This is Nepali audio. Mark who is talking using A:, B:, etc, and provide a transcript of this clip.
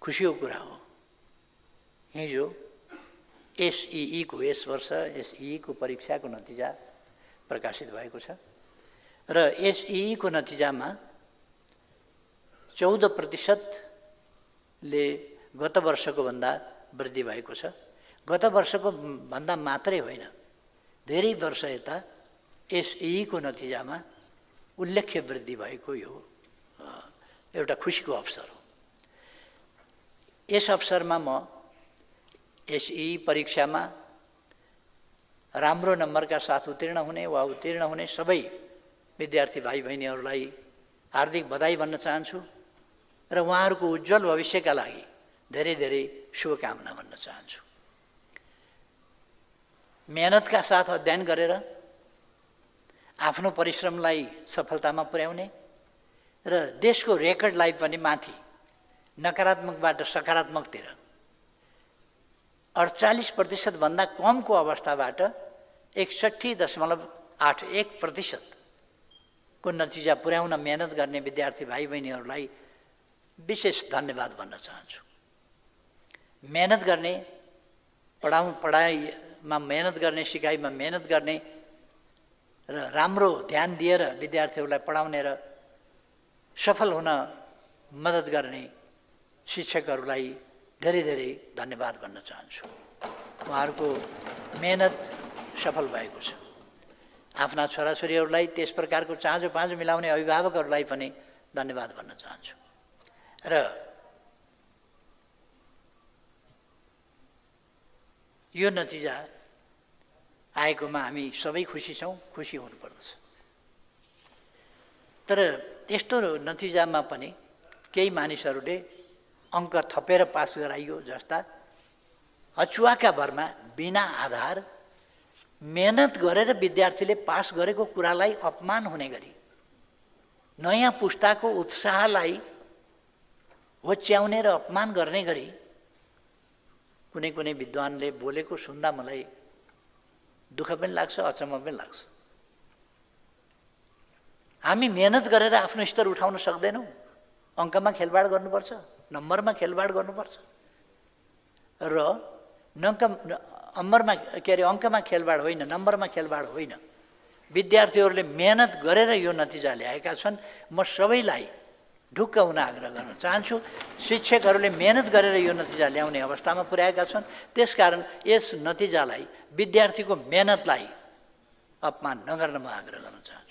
A: खुसीको कुरा हो। हिजो एसईईको यस वर्ष एसईईको परीक्षाको नतिजा प्रकाशित भएको छ र एसईईको नतिजामा 14%ले गत वर्षको भन्दा वृद्धि भएको छ। गत वर्षको भन्दा मात्रै होइन, धेरै वर्ष यता एसईईको नतिजामा उल्लेख्य वृद्धि भएको यो एउटा खुसीको अवसर हो। यस अवसरमा म एसईई परीक्षामा राम्रो नम्बरका साथ उत्तीर्ण हुने वा उत्तीर्ण हुने सबै विद्यार्थी भाइ बहिनीहरूलाई हार्दिक बधाई भन्न चाहन्छु र उहाँहरूको उज्जवल भविष्यका लागि धेरै धेरै शुभकामना भन्न चाहन्छु। मेहनतका साथ अध्ययन गरेर आफ्नो परिश्रमलाई सफलतामा पुर्याउने र देशको रेकर्डलाई पनि माथि नकारात्मकबाट सकारात्मकतिर 48% भन्दा कमको अवस्थाबाट 61.81% को नतिजा पुर्याउन मेहनत गर्ने विद्यार्थी भाइ बहिनीहरूलाई विशेष धन्यवाद भन्न चाहन्छु। मेहनत गर्ने, पढाइमा मेहनत गर्ने, सिकाइमा मेहनत गर्ने र राम्रो ध्यान दिएर विद्यार्थीहरूलाई पढाउने र सफल हुन मद्दत गर्ने शिक्षकहरूलाई धेरै धेरै धन्यवाद भन्न चाहन्छु। उहाँहरूको मेहनत सफल भएको छ। आफ्ना छोराछोरीहरूलाई त्यस प्रकारको चाँजो पाँजो मिलाउने अभिभावकहरूलाई पनि धन्यवाद भन्न चाहन्छु। र यो नतिजा आएकोमा हामी सबै खुसी छौँ, खुसी हुनुपर्दछ। तर यस्तो नतिजामा पनि केही मानिसहरूले अङ्क थपेर पास गराइयो जस्ता अचुवाका भरमा बिना आधार मेहनत गरेर विद्यार्थीले पास गरेको कुरालाई अपमान हुने गरी, नयाँ पुस्ताको उत्साहलाई होच्याउने र अपमान गर्ने गरी कुनै कुनै विद्वानले बोलेको सुन्दा मलाई दुःख पनि लाग्छ, अचम्म पनि लाग्छ। हामी मेहनत गरेर आफ्नो स्तर उठाउन सक्दैनौँ। अङ्कमा खेलबाड गर्नुपर्छ, नम्बरमा खेलबाड गर्नुपर्छ र अङ्कमा खेलबाड होइन, नम्बरमा खेलबाड होइन। विद्यार्थीहरूले मेहनत गरेर यो नतिजा ल्याएका छन्। म सबैलाई ढुक्क हुन आग्रह गर्न चाहन्छु। शिक्षकहरूले मेहनत गरेर यो नतिजा ल्याउने अवस्थामा पुर्याएका छन्। त्यसकारण यस नतिजालाई, विद्यार्थीको मेहनतलाई अपमान नगर्न म आग्रह गर्न चाहन्छु।